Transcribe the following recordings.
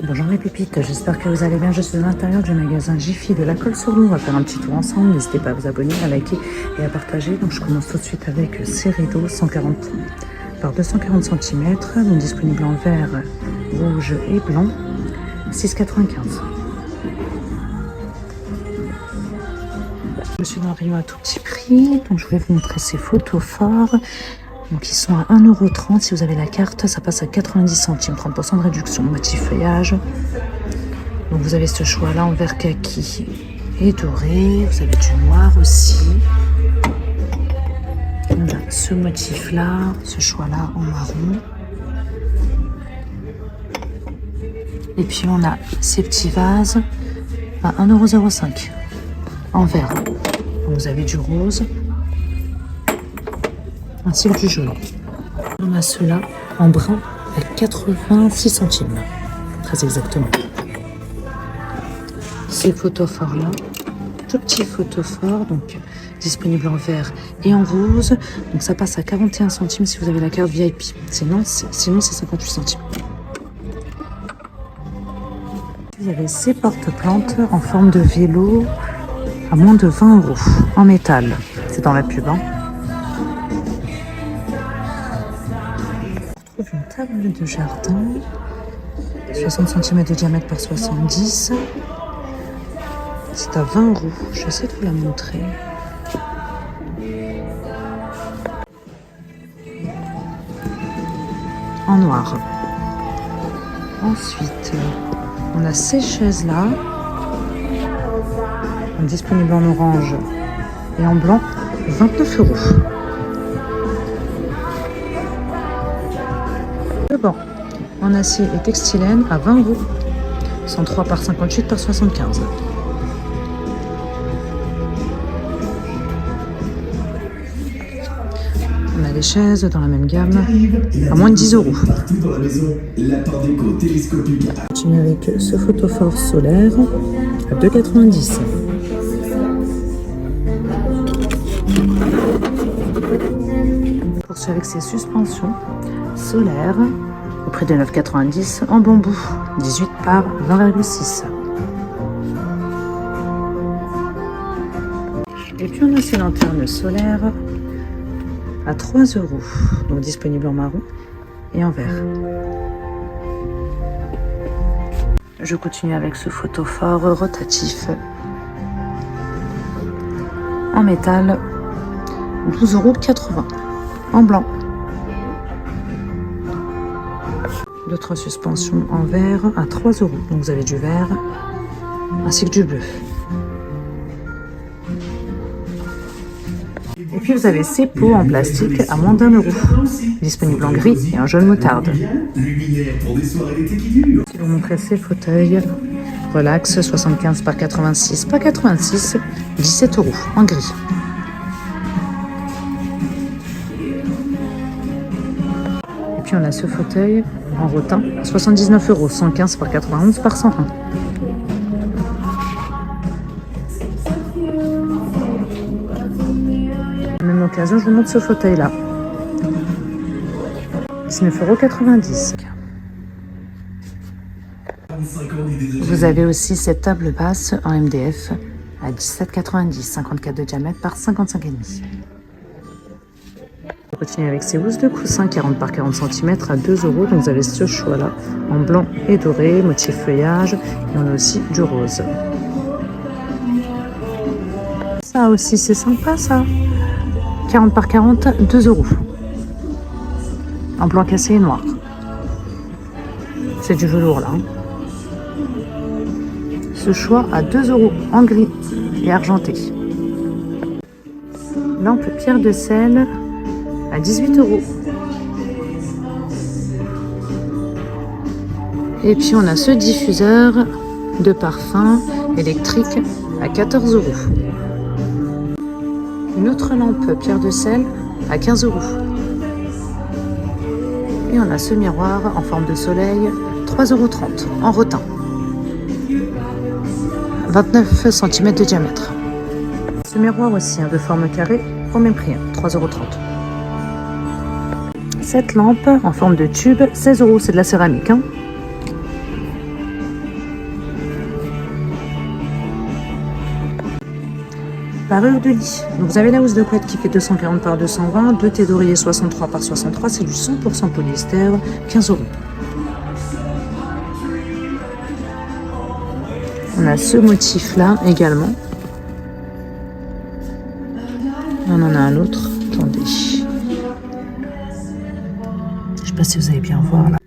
Bonjour mes pépites, j'espère que vous allez bien. Je suis à l'intérieur du magasin Jiffy de la Colle-sur-Loup. On va faire un petit tour ensemble. N'hésitez pas à vous abonner, à liker et à partager. Donc je commence tout de suite avec ces rideaux 140 par 240 cm, donc disponible en vert, rouge et blanc, 6,95. Je suis dans le rayon à tout petit prix, donc je voulais vous montrer ces photos forts. Donc ils sont à 1,30 €. Si vous avez la carte, ça passe à 90 centimes, 30% de réduction. Motif feuillage. Donc vous avez ce choix-là en vert kaki et doré. Vous avez du noir aussi. On a ce motif-là, ce choix-là en marron. Et puis on a ces petits vases à 1,05 € en vert. Donc vous avez du rose ainsi que du jaune. On a ceux-là en brun à 86 centimes, très exactement. Ces photophores-là, tout petits photophores, donc disponibles en vert et en rose. Donc ça passe à 41 centimes si vous avez la carte VIP. Sinon c'est 58 centimes. Vous avez ces porte-plantes en forme de vélo à moins de 20 € en métal. C'est dans la pub, hein. On retrouve une table de jardin, 60 cm de diamètre par 70. C'est à 20 €. Je vais essayer de vous la montrer. En noir. Ensuite, on a ces chaises-là, disponibles en orange et en blanc, 29 €. Le banc en acier et textilène à 20 €, 103 par 58 par 75. On a les chaises dans la même gamme à moins de 10 €. On continue avec ce photophore solaire à 2,90 €. On poursuit avec ces suspensions solaires au prix de 9,90 € en bambou, 18 par 20,6. Et puis on a ces lanternes solaires à 3 €, donc disponibles en marron et en vert. Je continue avec ce photophore rotatif en métal, 12,80 € en blanc. D'autres suspensions en verre à 3 €. Donc vous avez du vert ainsi que du bleu. Et puis vous avez ces pots en plastique à moins d'1 €, disponibles en gris et en jaune moutarde. Je vais vous montrer ces fauteuils relax 75 par 86 par 86, 17 € en gris. Et puis on a ce fauteuil en rotin, 79 €, 115 par 91 par 101. Même occasion, je vous montre ce fauteuil-là. 19,90 €. Vous avez aussi cette table basse en MDF à 17,90 €, 54 de diamètre par 55,5. On continue avec ces housses de coussin 40 par 40 cm à 2 €. Donc vous avez ce choix-là en blanc et doré, motif feuillage. Et on a aussi du rose. Ça aussi, c'est sympa ça. 40 par 40, 2 €. En blanc cassé et noir. C'est du velours là. Ce choix à 2 € en gris et argenté. Lampe pierre de sel à 18 €. Et puis on a ce diffuseur de parfum électrique à 14 €. Une autre lampe pierre de sel à 15 €. Et on a ce miroir en forme de soleil, 3,30 € en rotin. 29 cm de diamètre. Ce miroir aussi de forme carrée au même prix, 3,30 €. Cette lampe en forme de tube, 16 €, c'est de la céramique. Parure de lit. Donc vous avez la housse de couette qui fait 240 par 220, 2 thés d'oreiller 63 par 63, c'est du 100% polyester, 15 euros. On a ce motif-là également. On en a un autre. Attendez. Je ne sais pas si vous allez bien voir là.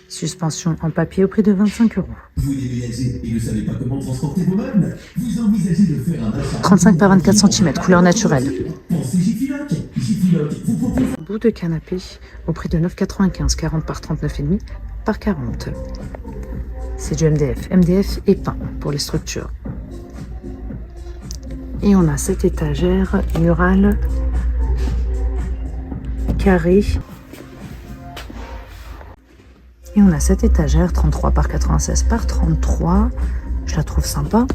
Suspension en papier au prix de 25 euros. Vous déménagez et ne savez pas comment transporter vos meubles? Vous envisagez de faire un achat 35 par 24 cm, couleur naturelle. Pensez Jiffy Lock. Jiffy Lock vous propose Bout de canapé au prix de 9,95, 40 par 39,5 par 40. C'est du MDF. MDF et peint pour les structures. Et on a cette étagère murale carrée. Et on a cette étagère 33 par 96 par 33. Je la trouve sympa.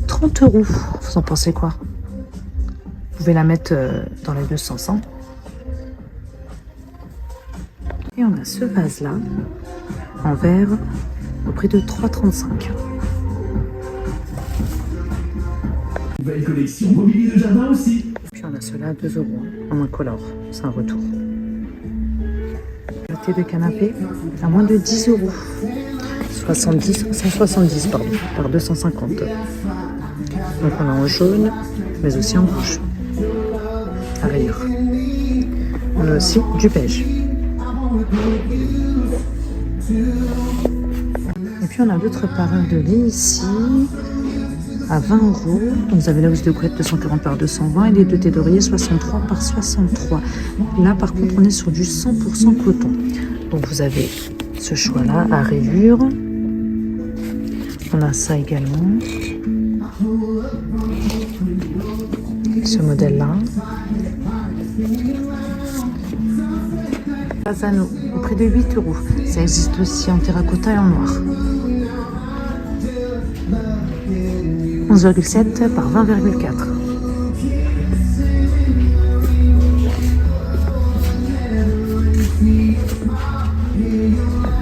30 euros. Vous en pensez quoi? Vous pouvez la mettre dans les deux sens. Hein. Et on a ce vase-là en verre au prix de 3,35. nouvelle collection mobilier de jardin aussi. Puis on a ceux-là à 2 euros en incolore. C'est un retour. Le thé de canapé à moins de 10 euros. 170 pardon, par 250. Donc on a en jaune, mais aussi en rouge. À rayures. On a aussi du beige. Et puis on a d'autres parures de lit ici à 20 euros. Donc vous avez la housse de couette 240 par 220 et les deux thés d'oreiller 63 par 63. Là par contre on est sur du 100% coton. Donc vous avez ce choix-là à rayures. On a ça également. Ce modèle-là. Fasano au prix de 8 euros. Ça existe aussi en terracotta et en noir. 11,7 par 20,4.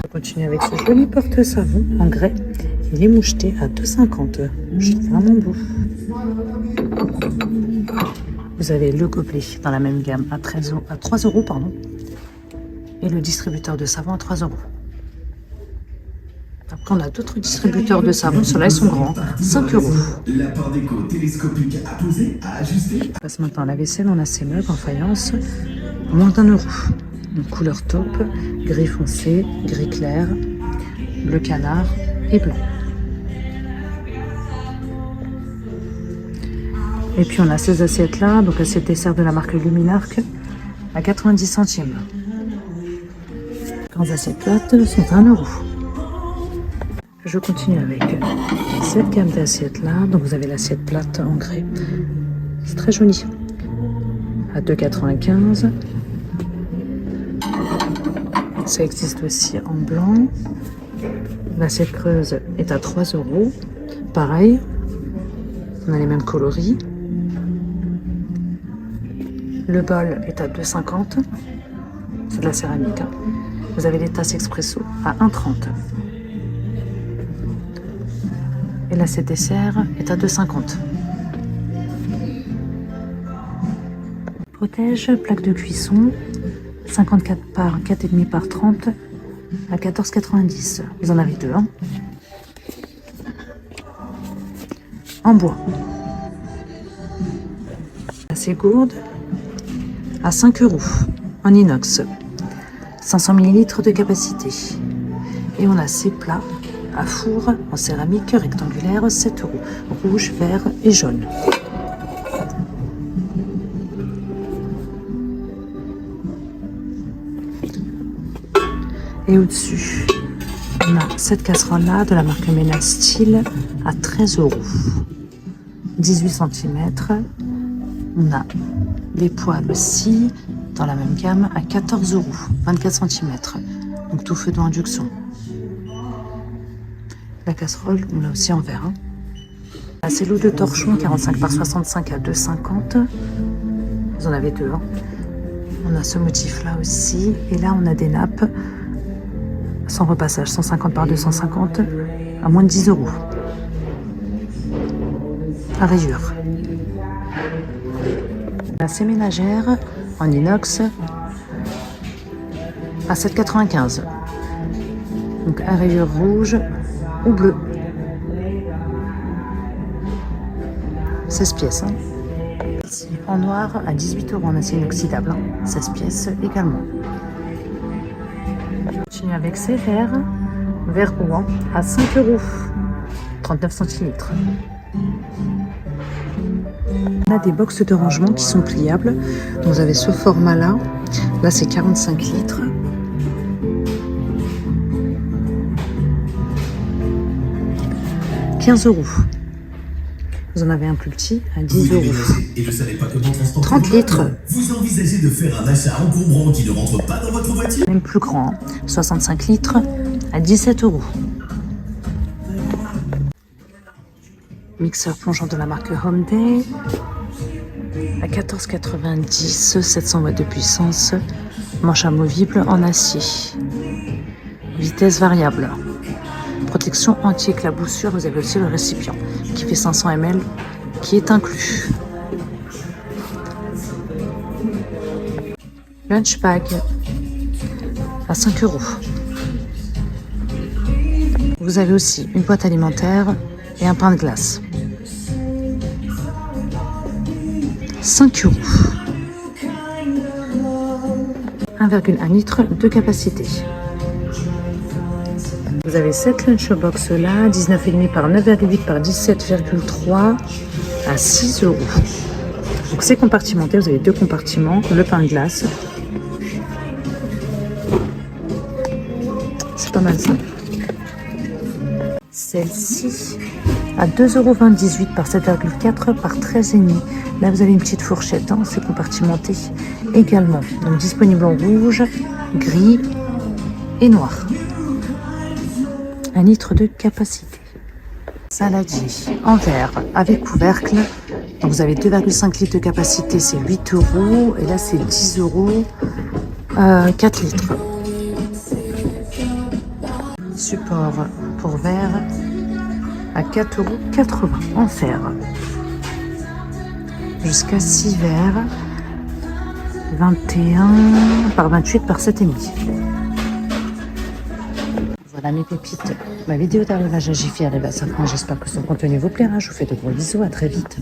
On continue avec ce joli porte-savon en grès. Il est moucheté à 2,50. Je trouve vraiment beau. Vous avez le gobelet dans la même gamme à 3 euros. Et le distributeur de savon à 3 euros. Après, on a d'autres distributeurs de savon. Ceux-là, ils sont grands. 5 euros. La part déco télescopique à poser, à ajuster. On passe maintenant à la vaisselle. On a ces meubles en faïence. Moins d'1 euro. Une couleur taupe, gris foncé, gris clair, bleu canard et blanc. Et puis, on a ces assiettes-là. Donc, assiette dessert de la marque Luminarc à 90 centimes. Grandes assiettes plates sont à 1 euro. Je continue avec cette gamme d'assiettes là. Donc vous avez l'assiette plate en grès. C'est très joli. À 2,95. Ça existe aussi en blanc. L'assiette creuse est à 3 euros. Pareil. On a les mêmes coloris. Le bol est à 2,50. C'est de la céramique. Hein. Vous avez les tasses expresso à 1,30. Et l'assiette dessert est à 2,50. Protège, plaque de cuisson, 54 par 4,5 par 30 à 14,90. Vous en avez deux. Hein. En bois. Assez gourde à 5 euros en inox. 500 ml de capacité. Et on a ces plats à four en céramique rectangulaire, 7 euros. Rouge, vert et jaune. Et au-dessus, on a cette casserole-là de la marque Mena Steel à 13 euros. 18 cm. On a les poêles aussi dans la même gamme à 14 euros. 24 cm. Donc tout feu d'induction. La casserole, on l'a aussi en verre. Hein. Là, c'est l'eau de torchon, 45 par 65 à 2,50. Vous en avez deux. Hein. On a ce motif-là aussi. Et là, on a des nappes sans repassage, 150 par 250 à moins de 10 euros. À rayures. La c'est ménagère en inox à 7,95. Donc un rayure rouge ou bleu. 16 pièces. Hein. Ici, en noir à 18 € en acier inoxydable. Hein. 16 pièces également. On continue avec ces verres. Verre roulant à 5 €. 39 centilitres. On a des box de rangement qui sont pliables. Donc vous avez ce format là. Là c'est 45 litres. « 15 €. Vous en avez un plus petit à 10 €. Et ne savez pas comment transporter 30 litres. Vous envisagez de faire un achat encombrant qui ne rentre pas dans votre voiture? Même plus grand, 65 litres à 17 €. Mixeur plongeant de la marque Homeday à 14,90 €, 700 watts de puissance, manche amovible en acier, vitesse variable, protection anti-éclaboussure. Vous avez aussi le récipient qui fait 500 ml qui est inclus. Lunch bag à 5 €. Vous avez aussi une boîte alimentaire et un pain de glace. 5 €. 1,1 litre de capacité. Vous avez cette lunchbox là, 19,5 par 9,8 par 17,3 à 6 €. Donc c'est compartimenté, vous avez deux compartiments, le pain de glace. C'est pas mal ça. Celle-ci à 2,28 € par 7,4 par 13,5. Là vous avez une petite fourchette, hein, c'est compartimenté également. Donc disponible en rouge, gris et noir. 1 litre de capacité. Saladier en verre avec couvercle. Donc vous avez 2,5 litres de capacité, c'est 8 €. Et là c'est 10 €, 4 litres. Support pour verre à 4,80 € en fer. Jusqu'à 6 verres. 21 par 28 par 7,5. Voilà mes pépites. Ma vidéo d'arrivage à Jiffy arrive à sa fin. J'espère que son contenu vous plaira. Je vous fais de gros bisous. À très vite.